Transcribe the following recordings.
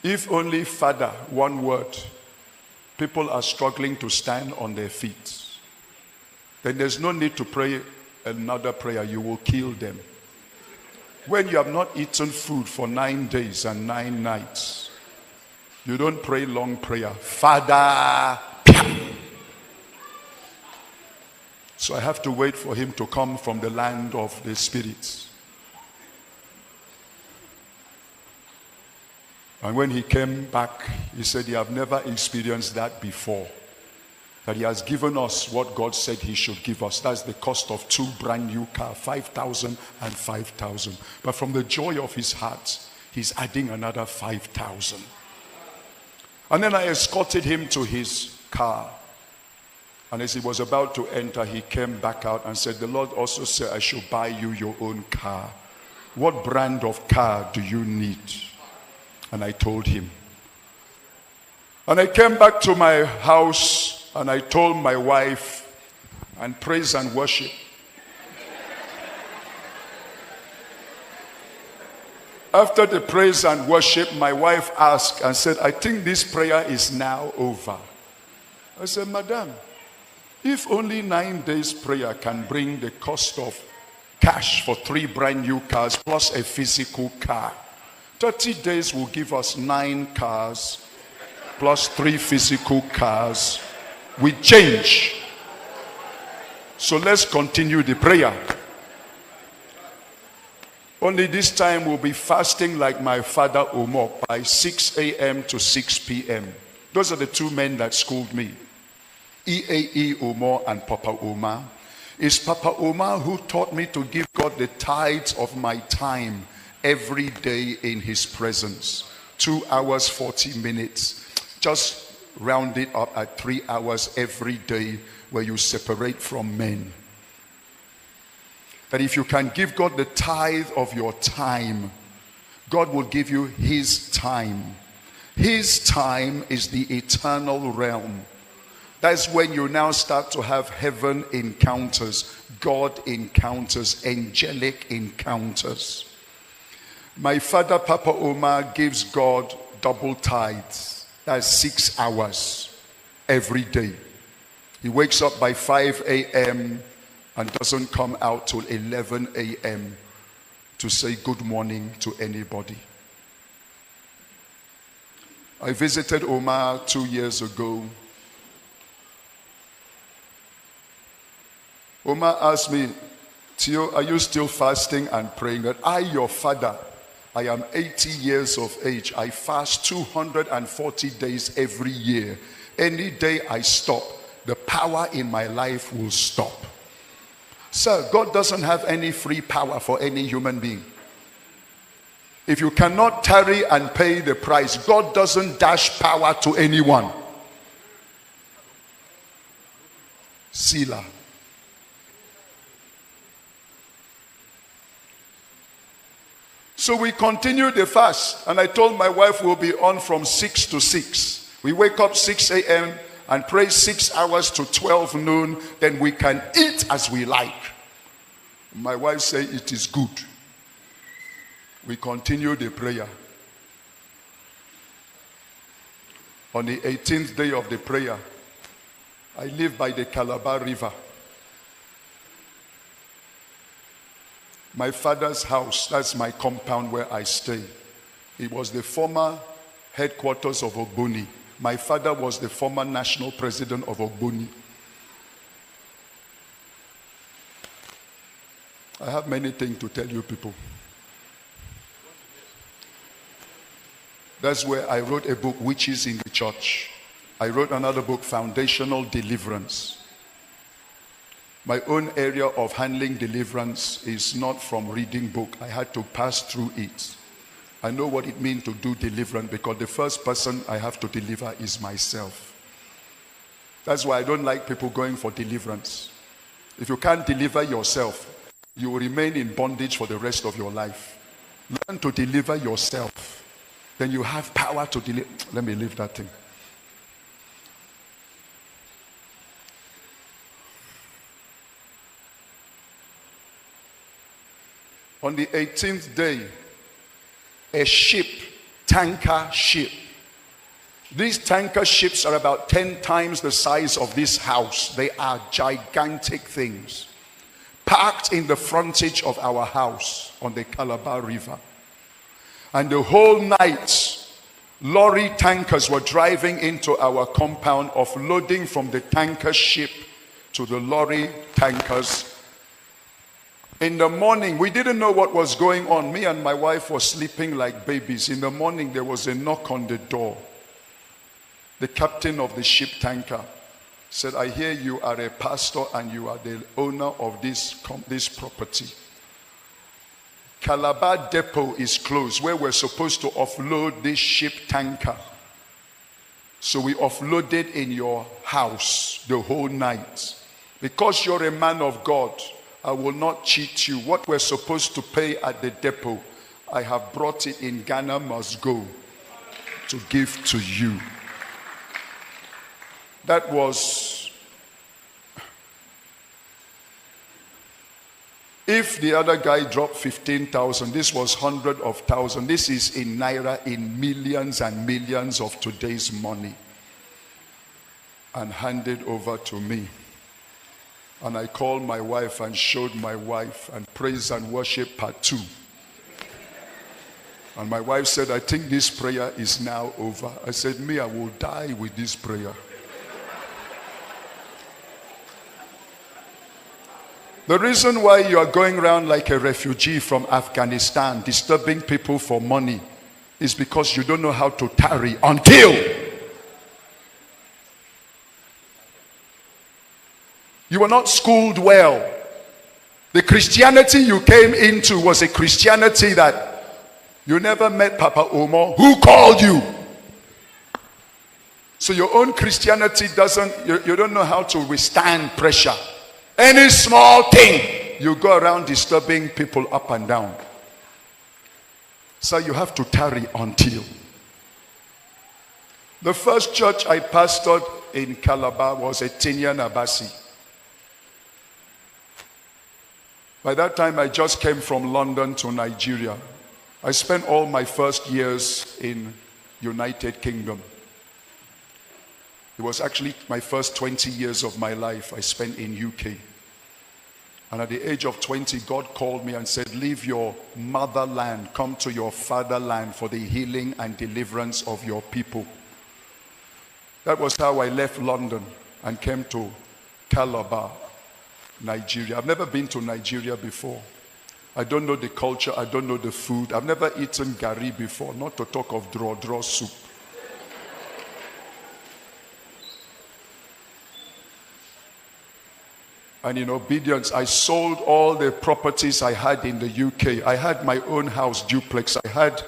If only, Father, one word. People are struggling to stand on their feet. Then there's no need to pray another prayer. You will kill them. When you have not eaten food for 9 days and 9 nights, you don't pray long prayer. Father. So I have to wait for him to come from the land of the spirits. And when he came back, he said he have never experienced that before. That he has given us what God said he should give us. That's the cost of 2 brand new cars, 5,000 and 5,000. But from the joy of his heart, he's adding another 5,000. And then I escorted him to his car. And as he was about to enter, he came back out and said, the Lord also said, I should buy you your own car. What brand of car do you need? And I told him. And I came back to my house and I told my wife, and praise and worship. After the praise and worship, my wife asked and said, I think this prayer is now over. I said, Madam, if only 9 days prayer can bring the cost of cash for 3 brand new cars plus a physical car, 30 days will give us 9 cars plus 3 physical cars with change. So let's continue the prayer. Only this time we'll be fasting like my father Omar by 6 a.m. to 6 p.m. Those are the 2 men that schooled me. EAE Omar and Papa Omar. It's Papa Omar who taught me to give God the tithes of my time every day in his presence. 2 hours, 40 minutes. Just round it up at 3 hours every day where you separate from men. That if you can give God the tithe of your time, God will give you his time. His time is the eternal realm. That's when you now start to have heaven encounters, God encounters, angelic encounters. My father, Papa Omar, gives God double tithes. That's 6 hours every day. He wakes up by 5 a.m. and doesn't come out till 11 a.m. to say good morning to anybody. I visited Omar 2 years ago. Omar asked me, Theo, are you still fasting and praying? That I, your father, I am 80 years of age. I fast 240 days every year. Any day I stop, the power in my life will stop. Sir, God doesn't have any free power for any human being. If you cannot tarry and pay the price, God doesn't dash power to anyone. Selah. So we continued the fast, and I told my wife we'll be on from 6 to 6. We wake up 6 a.m. and pray 6 hours to 12 noon, then we can eat as we like. My wife said it is good. We continue the prayer. On the 18th day of the prayer, I live by the Calabar River. My father's house, that's my compound where I stay. It was the former headquarters of Ogboni. My father was the former national president of Ogboni. I have many things to tell you people. That's where I wrote a book, Witches in the Church. I wrote another book, Foundational Deliverance. My own area of handling deliverance is not from reading book. I had to pass through it. I know what it means to do deliverance because the first person I have to deliver is myself. That's why I don't like people going for deliverance. If you can't deliver yourself, you will remain in bondage for the rest of your life. Learn to deliver yourself. Then you have power to deliver. Let me leave that thing. On the 18th day, a ship tanker ship. These tanker ships are about 10 times the size of this house. They are gigantic things. Parked in the frontage of our house on the Calabar River. And the whole night, lorry tankers were driving into our compound, offloading from the tanker ship to the lorry tankers. In the morning, we didn't know what was going on. Me and my wife were sleeping like babies. In the morning, there was a knock on the door. The captain of the ship tanker said, I hear you are a pastor and you are the owner of this property. Calabar depot is closed where we're supposed to offload this ship tanker. So we offloaded in your house the whole night. Because you're a man of God, I will not cheat you. What we're supposed to pay at the depot, I have brought it in Ghana must go to give to you. That was, if the other guy dropped 15,000, this was hundreds of thousands. This is in Naira, in millions and millions of today's money. And handed over to me. And I called my wife and showed my wife, and praise and worship part 2. And my wife said, I think this prayer is now over. I said, me, I will die with this prayer. The reason why you are going around like a refugee from Afghanistan, disturbing people for money, is because you don't know how to tarry until you were not schooled well. The Christianity you came into was a Christianity that you never met Papa Omo. Who called you? So your own Christianity you don't know how to withstand pressure. Any small thing, you go around disturbing people up and down. So you have to tarry until. The first church I pastored in Calabar was a Tinyan Abasi. By that time, I just came from London to Nigeria. I spent all my first years in United Kingdom. It was actually my first 20 years of my life I spent in UK. And at the age of 20, God called me and said, leave your motherland, come to your fatherland for the healing and deliverance of your people. That was how I left London and came to Calabar, Nigeria. I've never been to Nigeria before. I don't know the culture, I don't know the food. I've never eaten gari before, not to talk of draw soup. And in obedience, I sold all the properties I had in the UK. I had my own house duplex. I had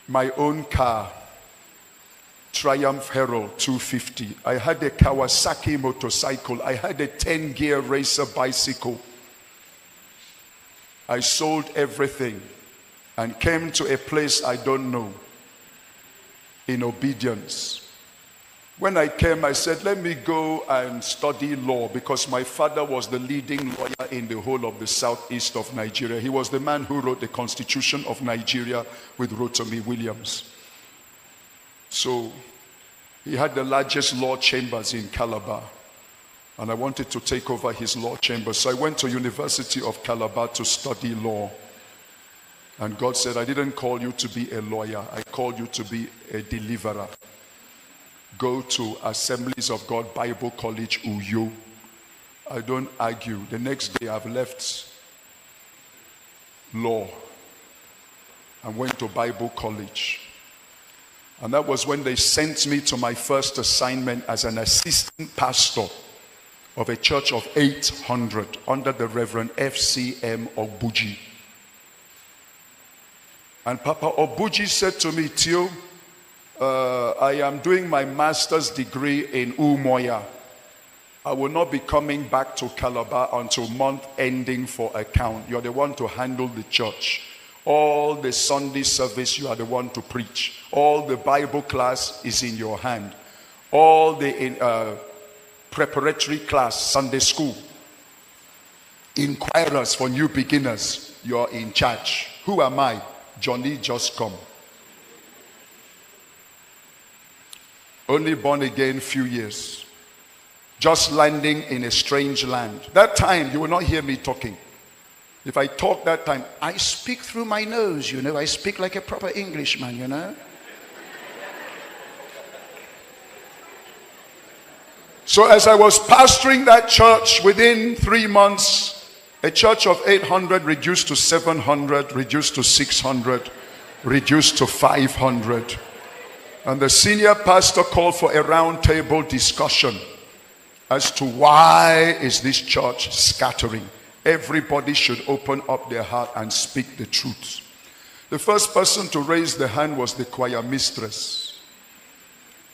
my own car, Triumph Herald 250. I had a Kawasaki motorcycle. I had a 10-gear racer bicycle. I sold everything and came to a place I don't know in obedience. When I came, I said, let me go and study law, because my father was the leading lawyer in the whole of the southeast of Nigeria. He was the man who wrote the Constitution of Nigeria with Rotimi Williams. So he had the largest law chambers in Calabar, and I wanted to take over his law chambers. So I went to University of Calabar to study law. And God said, I didn't call you to be a lawyer. I called you to be a deliverer. Go to Assemblies of God Bible College, Uyo. I don't argue. The next day I've left law and went to Bible college. And that was when they sent me to my first assignment as an assistant pastor of a church of 800 under the Reverend F.C.M. Ogbuji. And Papa Ogbuji said to me, Theo, I am doing my master's degree in Umoya. I will not be coming back to Calabar until month ending for account. You're the one to handle the church. All the Sunday service, you are the one to preach. All the Bible class is in your hand. All the preparatory class, Sunday school, inquirers for new beginners, you're in charge. Who am I? Johnny just come. Only born again few years. Just landing in a strange land. That time, you will not hear me talking. If I talk that time, I speak through my nose, you know. I speak like a proper Englishman, you know. So as I was pastoring that church, within 3 months, a church of 800 reduced to 700, reduced to 600, reduced to 500. And the senior pastor called for a round table discussion as to why is this church scattering. Everybody should open up their heart and speak the truth. The first person to raise the hand was the choir mistress.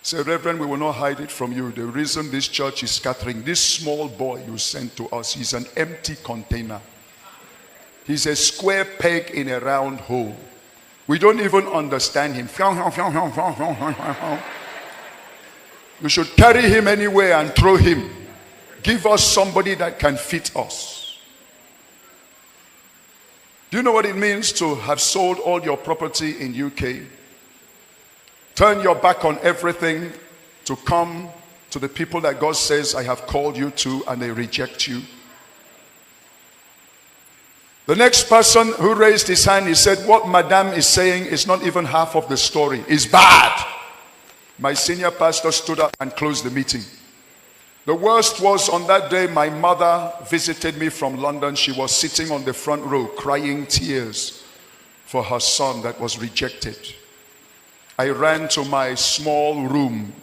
Say, Reverend, we will not hide it from you. The reason this church is scattering, this small boy you sent to us, he's an empty container. He's a square peg in a round hole. We don't even understand him. We should carry him anywhere and throw him. Give us somebody that can fit us. Do you know what it means to have sold all your property in UK? Turn your back on everything to come to the people that God says I have called you to, and they reject you. The next person who raised his hand, he said, what Madame is saying is not even half of the story. It's bad. My senior pastor stood up and closed the meeting. The worst was on that day, my mother visited me from London. She was sitting on the front row crying tears for her son that was rejected. I ran to my small room.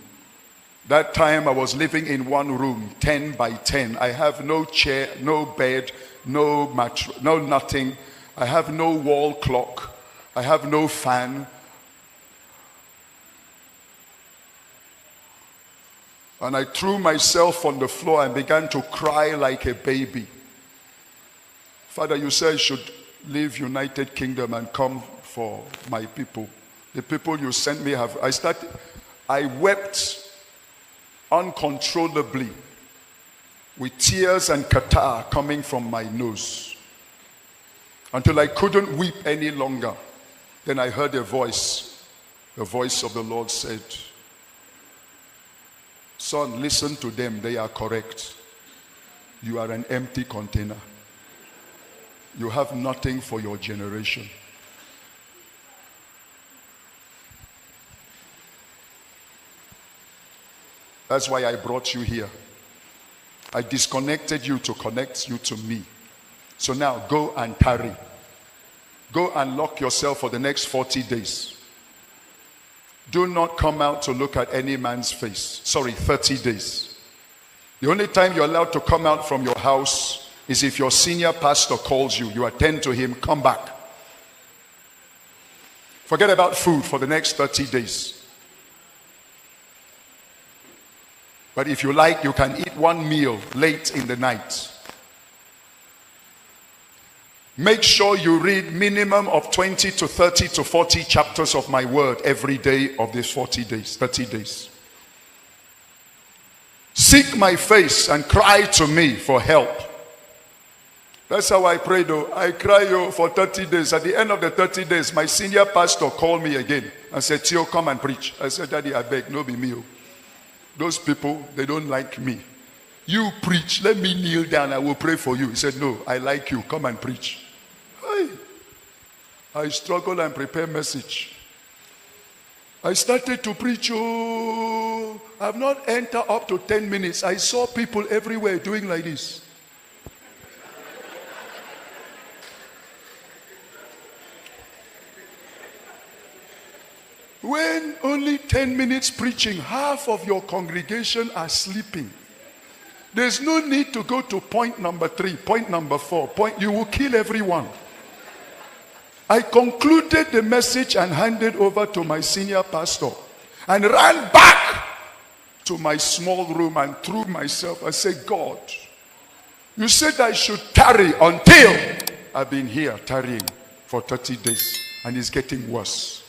That time I was living in one room, 10 by 10. I have no chair, no bed, no mattress, no nothing. I have no wall clock. I have no fan. And I threw myself on the floor and began to cry like a baby. Father, you said I should leave United Kingdom and come for my people. The people you sent me have... I wept uncontrollably with tears and catarrh coming from my nose until I couldn't weep any longer. Then I heard a voice. The voice of the Lord said, son, listen to them. They are correct. You are an empty container. You have nothing for your generation. That's why I brought you here. I disconnected you to connect you to me. So now go and tarry. Go and lock yourself for the next 40 days. Do not come out to look at any man's face. 30 days. The only time you're allowed to come out from your house is if your senior pastor calls you. You attend to him, come back. Forget about food for the next 30 days. But if you like, you can eat one meal late in the night. Make sure you read minimum of 20 to 30 to 40 chapters of my word every day of these 30 days. Seek my face and cry to me for help. That's how I pray though. I cry for 30 days. At the end of the 30 days, my senior pastor called me again and said, Theo, come and preach. I said, Daddy, I beg, no be me. Those people, they don't like me. You preach, let me kneel down, I will pray for you. He said, no, I like you, come and preach. I struggle and prepare message. I started to preach, I've not entered up to 10 minutes. I saw people everywhere doing like this. When only 10 minutes preaching, half of your congregation are sleeping. There's no need to go to point number 3, point number 4. You will kill everyone. I concluded the message and handed over to my senior pastor and ran back to my small room and threw myself. I said, God, you said I should tarry until I've been here tarrying for 30 days and it's getting worse.